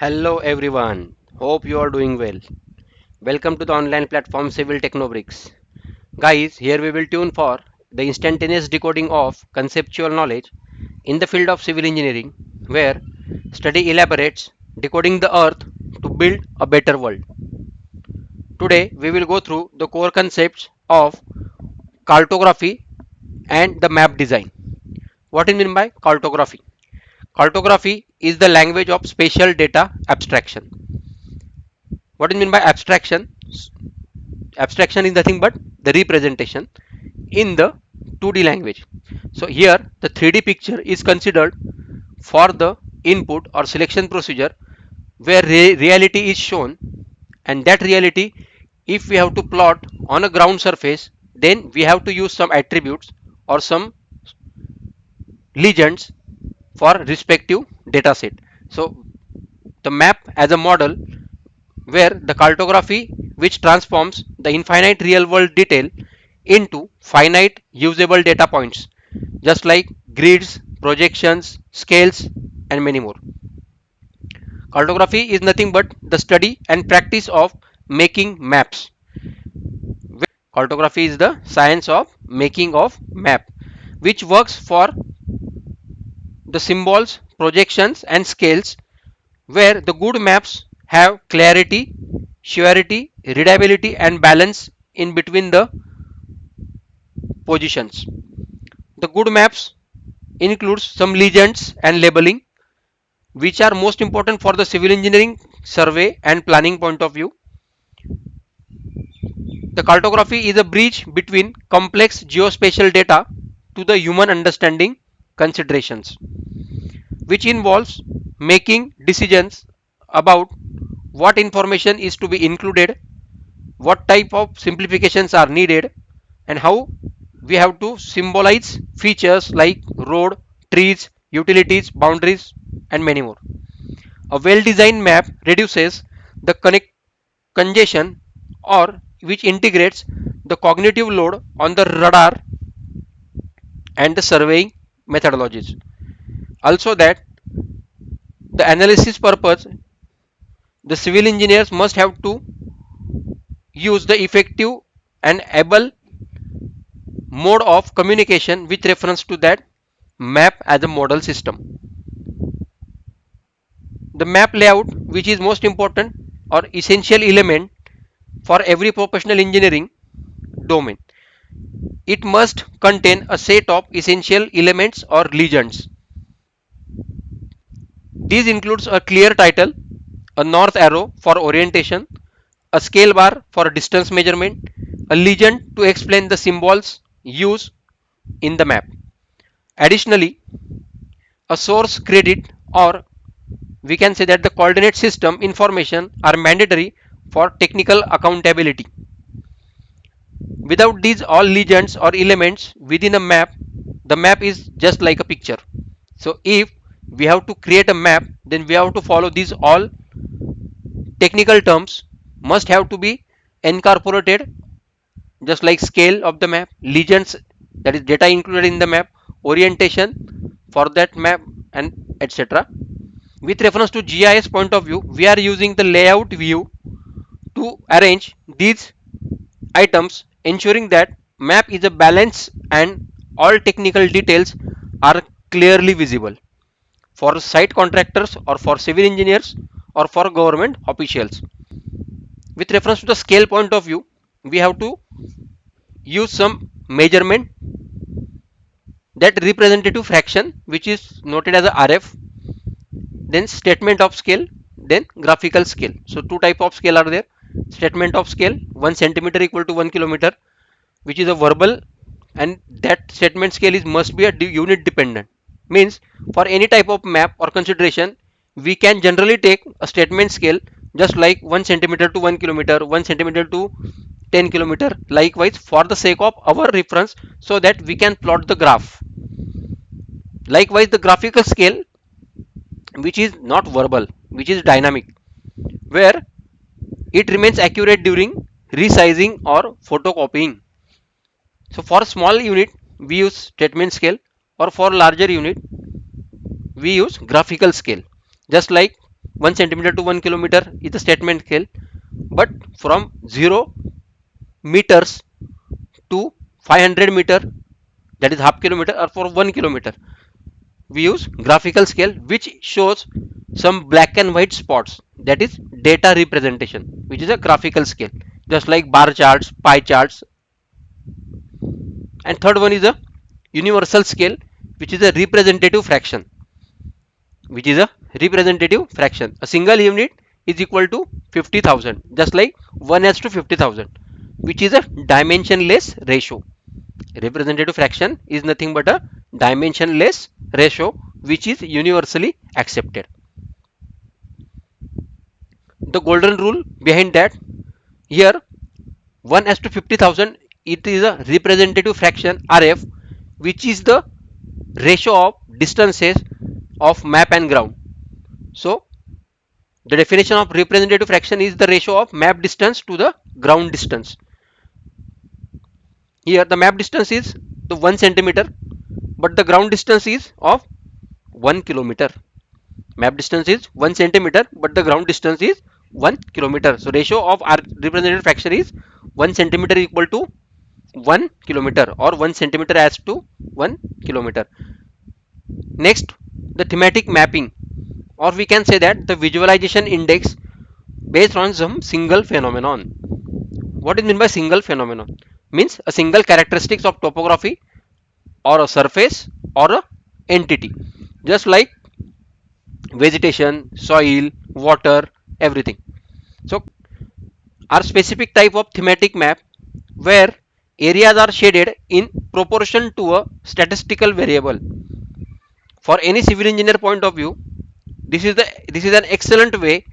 Hello everyone, hope you are doing well. Welcome to the online platform Civil Technobricks. Guys, here we will tune for the instantaneous decoding of conceptual knowledge in the field of civil engineering, where study elaborates decoding the earth to build a better world. Today we will go through the core concepts of cartography and the map design. What is meant by cartography? Cartography is the language of spatial data abstraction. What is meant by abstraction? Abstraction is nothing but the representation in the 2D language. So here the 3D picture is considered for the input or selection procedure where reality is shown, and that reality, if we have to plot on a ground surface, then we have to use some attributes or some legends for respective data set. So the map as a model where the cartography which transforms the infinite real world detail into finite usable data points, just like grids, projections, scales, and many more. Cartography is nothing but the study and practice of making maps. Cartography is the science of making of map, which works for the symbols, projections, and scales, where the good maps have clarity, surety, readability, and balance in between the positions. The good maps includes some legends and labeling, which are most important for the civil engineering survey and planning point of view. The cartography is a bridge between complex geospatial data to the human understanding considerations, which involves making decisions about what information is to be included, what type of simplifications are needed, and how we have to symbolize features like road, trees, utilities, boundaries, and many more. A well designed map reduces the congestion, or which integrates the cognitive load on the radar and the surveying methodologies. Also, that the analysis purpose, the civil engineers must have to use the effective and able mode of communication with reference to that map as a model system. The map layout, which is most important or essential element for every professional engineering domain, it must contain a set of essential elements or legends. These includes a clear title, a north arrow for orientation, a scale bar for distance measurement, a legend to explain the symbols used in the map. Additionally, a source credit, or we can say that the coordinate system information are mandatory for technical accountability. Without these all legends or elements within a map, the map is just like a picture. So if we have to create a map, then we have to follow these all technical terms must have to be incorporated, just like scale of the map, legends, that is data included in the map, orientation for that map, and etc. With reference to GIS point of view, we are using the layout view to arrange these items, ensuring that map is a balance and all technical details are clearly visible for site contractors or for civil engineers or for government officials. With reference to the scale point of view, we have to use some measurement, that representative fraction which is noted as a RF, then statement of scale, then graphical scale. So two type of scale are there. Statement of scale, 1 centimeter equal to 1 kilometer, which is a verbal, and that statement scale is must be a unit dependent. Means for any type of map or consideration, we can generally take a statement scale just like 1 centimeter to 1 kilometer, 1 centimeter to 10 kilometer. Likewise, for the sake of our reference, so that we can plot the graph. Likewise, the graphical scale, which is not verbal, which is dynamic, where it remains accurate during resizing or photocopying. So for small unit, we use statement scale, or for larger unit, we use graphical scale. Just like 1 centimeter to 1 kilometer is the statement scale, but from 0 meters to 500 meter, that is half kilometer, or for 1 kilometer, we use graphical scale, which shows some black and white spots, that is data representation, which is a graphical scale, just like bar charts, pie charts. And third one is a universal scale, which is a representative fraction, a single unit is equal to 50,000, just like 1 has to 50,000, which is a dimensionless ratio. Representative fraction is nothing but a dimensionless ratio, which is universally accepted. The golden rule behind that, here 1 has to 50,000, it is a representative fraction RF, which is the ratio of distances of map and ground. So the definition of representative fraction is the ratio of map distance to the ground distance. Here the map distance is the 1 centimeter, but the ground distance is of 1 kilometer. Map distance is 1 centimeter, but the ground distance is 1 kilometer. So ratio of our representative fraction is 1 centimeter equal to 1 kilometer, or 1 centimeter as to 1 kilometer. Next, the thematic mapping, or we can say that the visualization index based on some single phenomenon. What is meant by single phenomenon? Means a single characteristics of topography or a surface or a entity, just like vegetation, soil, water, everything. So are specific type of thematic map where areas are shaded in proportion to a statistical variable. For any civil engineer point of view, this is an excellent way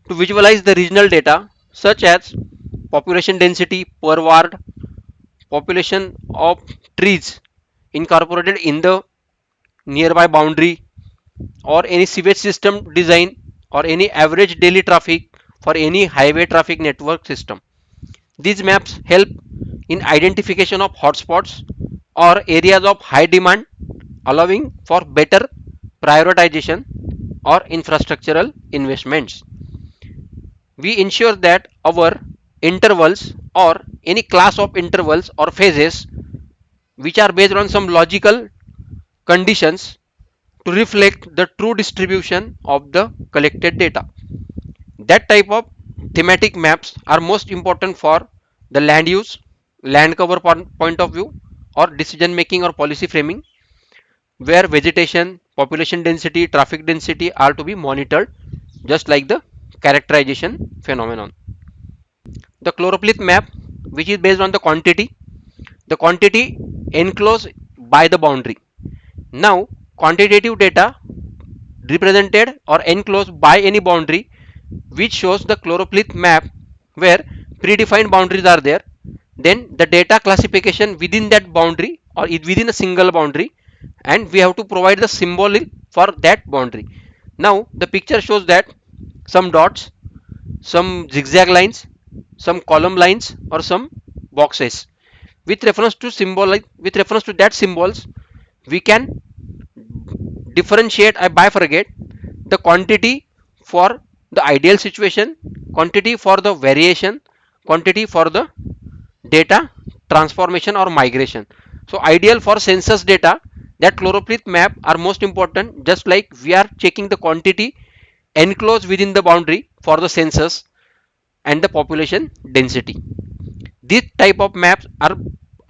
to visualize the regional data, such as population density per ward, population of trees incorporated in the nearby boundary, or any sewage system design, or any average daily traffic for any highway traffic network system. These maps help in identification of hotspots or areas of high demand, allowing for better prioritization or infrastructural investments. We ensure that our intervals, or any class of intervals or phases, which are based on some logical conditions, to reflect the true distribution of the collected data. That type of thematic maps are most important for the land use, land cover point of view, or decision making or policy framing, where vegetation, population density, traffic density are to be monitored, just like the characterization phenomenon. The Choropleth map, which is based on the quantity enclosed by the boundary. Now quantitative data represented or enclosed by any boundary, which shows the Choropleth map where predefined boundaries are there, then the data classification within that boundary or within a single boundary, and we have to provide the symbol for that boundary. Now the picture shows that some dots, some zigzag lines, some column lines, or some boxes. With reference to that symbols, we can differentiate, I bifurcate the quantity for the ideal situation, quantity for the variation, quantity for the data transformation or migration. So ideal for census data, that Choropleth map are most important, just like we are checking the quantity enclosed within the boundary for the census and the population density. This type of maps are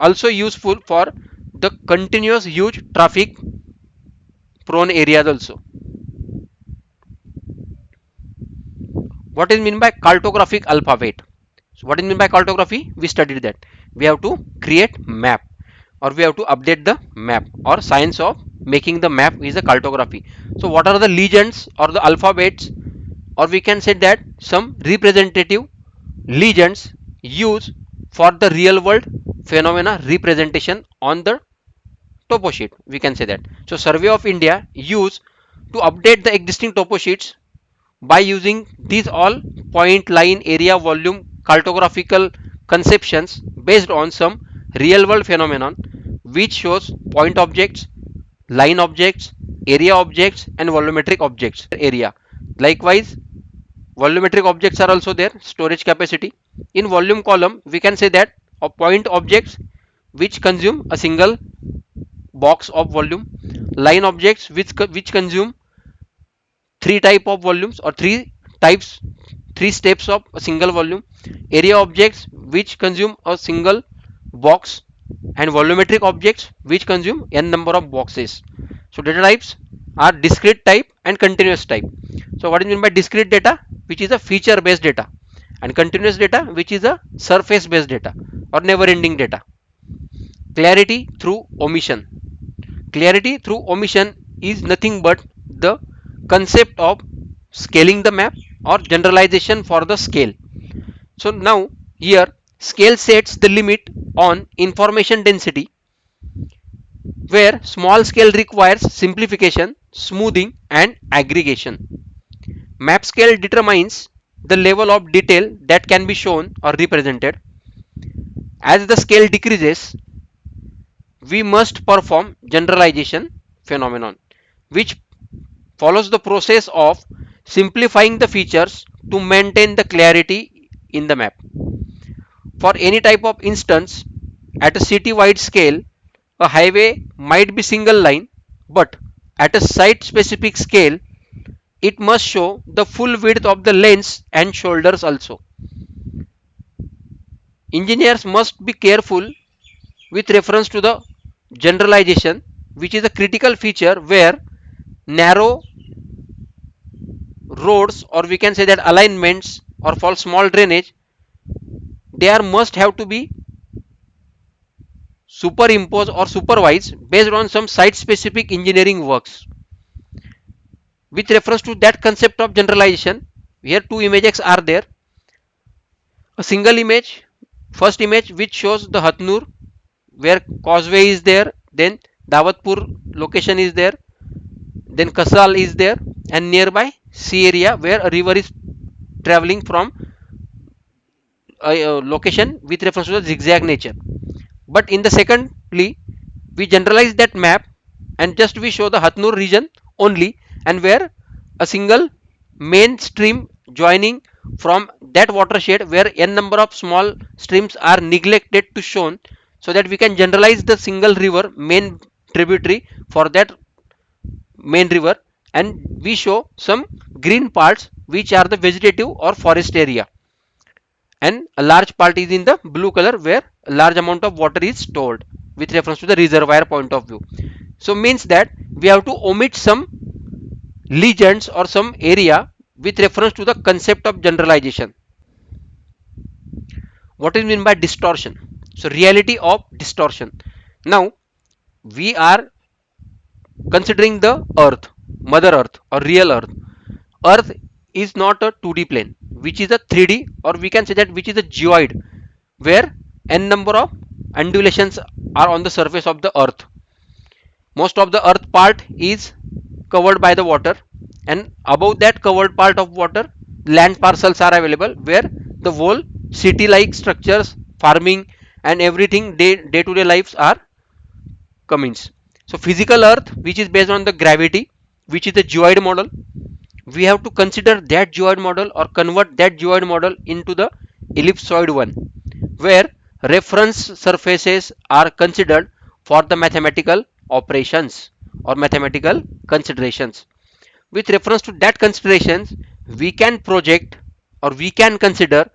also useful for the continuous huge traffic prone areas also. What is mean by cartographic alphabet? So what is mean by cartography? We studied that we have to create map, or we have to update the map, or science of making the map is a cartography. So what are the legends or the alphabets, or we can say that some representative legends used for the real world phenomena representation on the topo sheet, we can say that. So Survey of India used to update the existing topo sheets by using these all point, line, area, volume cartographical conceptions based on some real world phenomenon, which shows point objects, line objects, area objects, and volumetric objects area. Likewise, volumetric objects are also there, storage capacity. In volume column, we can say that point objects which consume a single box of volume, line objects which consume three type of volumes or types three steps of a single volume, area objects which consume a single box, and volumetric objects which consume n number of boxes. So data types are discrete type and continuous type. So what is meant by discrete data, which is a feature based data, and continuous data which is a surface based data or never ending data. Clarity through omission. Clarity through omission is nothing but the concept of scaling the map or generalization for the scale. So now here scale sets the limit on information density, where small scale requires simplification, smoothing and aggregation. Map scale determines the level of detail that can be shown or represented. As the scale decreases, we must perform generalization phenomenon, which follows the process of simplifying the features to maintain the clarity in the map. For any type of instance, at a city-wide scale, a highway might be single line, but at a site-specific scale, it must show the full width of the lanes and shoulders also. Engineers must be careful with reference to the generalization, which is a critical feature where narrow roads, or we can say that alignments, or for small drainage, they are must have to be superimposed or supervised based on some site specific engineering works. With reference to that concept of generalization, here two images are there. A single image, first image which shows the Hatnur where causeway is there, then Dawatpur location is there, then Kasal is there, and nearby sea area where a river is traveling from a location with reference to the zigzag nature. But in the secondly, we generalize that map and just we show the Hatnur region only, and where a single main stream joining from that watershed where n number of small streams are neglected to shown, so that we can generalize the single river main tributary for that main river, and we show some green parts which are the vegetative or forest area, and a large part is in the blue color where a large amount of water is stored with reference to the reservoir point of view. So means that we have to omit some legends or some area with reference to the concept of generalization. What is meant by distortion? So reality of distortion. Now we are considering the earth, mother earth or real earth. Earth is not a 2D plane, which is a 3D, or we can say that which is a geoid, where n number of undulations are on the surface of the earth. Most of the earth part is covered by the water, and above that covered part of water, land parcels are available where the whole city like structures, farming and everything day to day lives are comes. So physical earth, which is based on the gravity, which is the geoid model, we have to consider that geoid model or convert that geoid model into the ellipsoid one, where reference surfaces are considered for the mathematical operations or mathematical considerations. With reference to that considerations, we can project or we can consider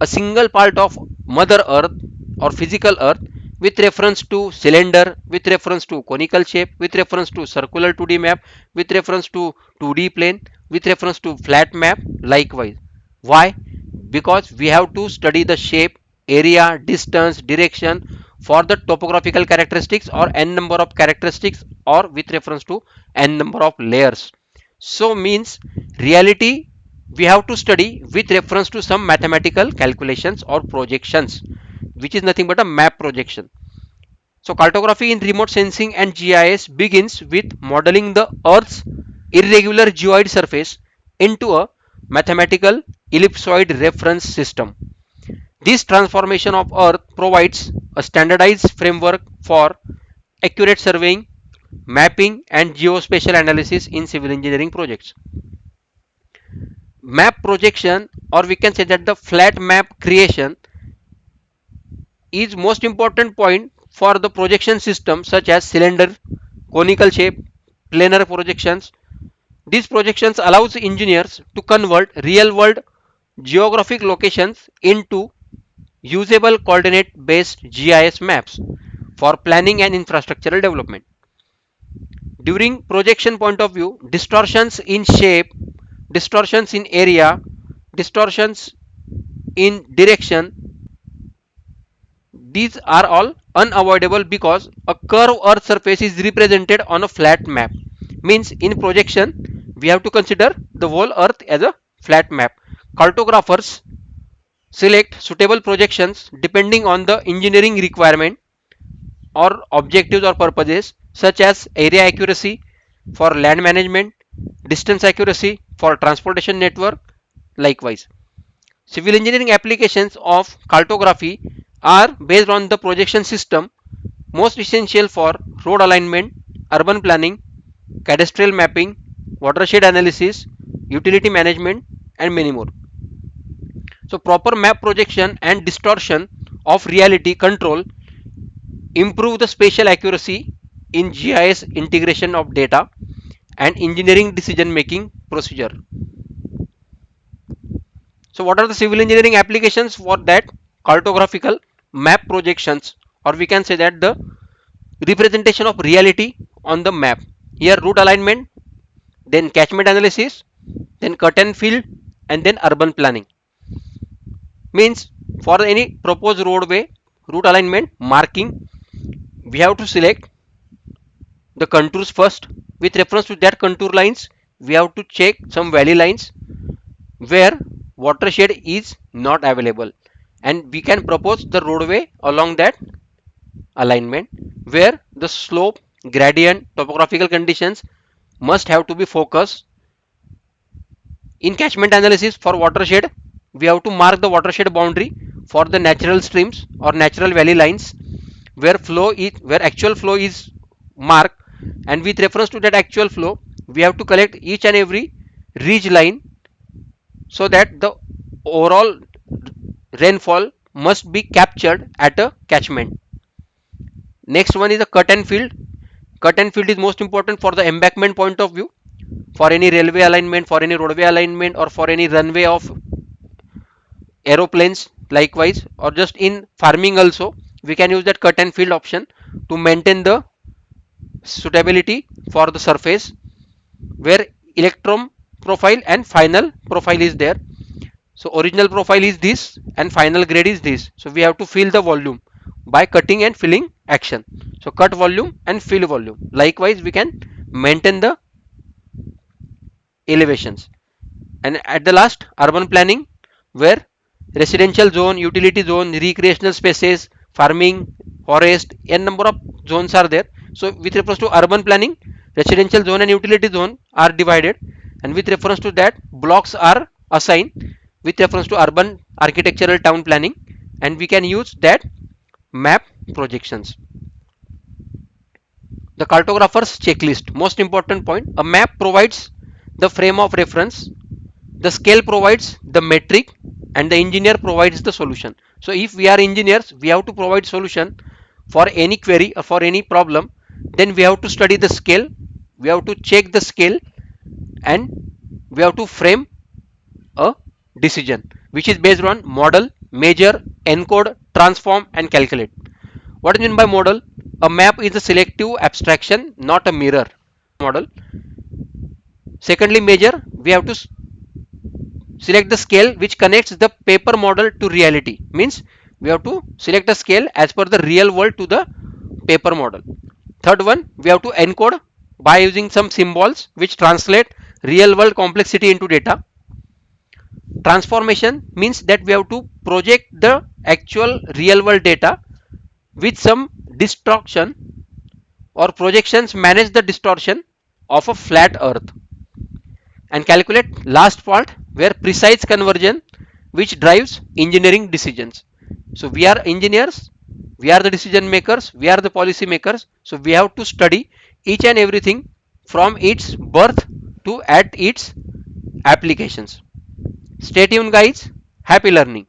a single part of mother earth or physical earth with reference to cylinder, with reference to conical shape, with reference to circular 2D map, with reference to 2D plane, with reference to flat map likewise. Why? Because we have to study the shape, area, distance, direction for the topographical characteristics or n number of characteristics, or with reference to n number of layers. So means reality we have to study with reference to some mathematical calculations or projections, which is nothing but a map projection. So cartography in remote sensing and GIS begins with modeling the Earth's irregular geoid surface into a mathematical ellipsoid reference system. This transformation of Earth provides a standardized framework for accurate surveying, mapping and geospatial analysis in civil engineering projects. map projection, or we can say that the flat map creation, is most important point for the projection system such as cylinder, conical shape, planar projections. These projections allows engineers to convert real world geographic locations into usable coordinate based GIS maps for planning and infrastructural development. During projection point of view, distortions in shape, distortions in area, distortions in direction, these are all unavoidable because a curved earth surface is represented on a flat map. Means in projection we have to consider the whole earth as a flat map. Cartographers select suitable projections depending on the engineering requirement or objectives or purposes, such as area accuracy for land management, distance accuracy for transportation network. Likewise, civil engineering applications of cartography are based on the projection system, most essential for road alignment, urban planning, cadastral mapping, watershed analysis, utility management, and many more. So proper map projection and distortion of reality control improve the spatial accuracy in GIS integration of data and engineering decision making procedure. So what are the civil engineering applications for that? Cartographical map projections, or we can say that the representation of reality on the map. Here route alignment, then catchment analysis, then cut and fill, and then urban planning. Means for any proposed roadway, route alignment marking, we have to select the contours first. With reference to that contour lines, we have to check some valley lines where watershed is not available, and we can propose the roadway along that alignment where the slope, gradient, topographical conditions must have to be focused. In catchment analysis for watershed, we have to mark the watershed boundary for the natural streams or natural valley lines where actual flow is marked, and with reference to that actual flow we have to collect each and every ridge line so that the overall rainfall must be captured at a catchment. Next one is a cut and field. Cut and field is most important for the embankment point of view, for any railway alignment, for any roadway alignment, or for any runway of aeroplanes. Likewise, or just in farming also we can use that cut and field option to maintain the suitability for the surface where electron profile and final profile is there. So original profile is this and final grade is this. So we have to fill the volume by cutting and filling action. So cut volume and fill volume. Likewise, we can maintain the elevations. And at the last, urban planning, where residential zone, utility zone, recreational spaces, farming, forest, n number of zones are there. So with reference to urban planning, residential zone and utility zone are divided, and with reference to that, blocks are assigned with reference to urban architectural town planning, and we can use that map projections. The cartographer's checklist, most important point. A map provides the frame of reference, the scale provides the metric, and the engineer provides the solution. So if we are engineers, we have to provide solution for any query or for any problem. Then we have to study the scale, we have to check the scale, and we have to frame a decision which is based on model, measure, encode, transform, and calculate. What is meant by model? A map is a selective abstraction, not a mirror. Model. Secondly, measure. We have to select the scale which connects the paper model to reality. Means we have to select a scale as per the real world to the paper model. Third one, we have to encode by using some symbols which translate real world complexity into data. Transformation means that we have to project the actual real world data with some distortion, or projections manage the distortion of a flat earth. And calculate, last part, where precise conversion which drives engineering decisions. So we are engineers, we are the decision makers, we are the policy makers. So we have to study each and everything from its birth to at its applications. Stay tuned, guys. Happy learning.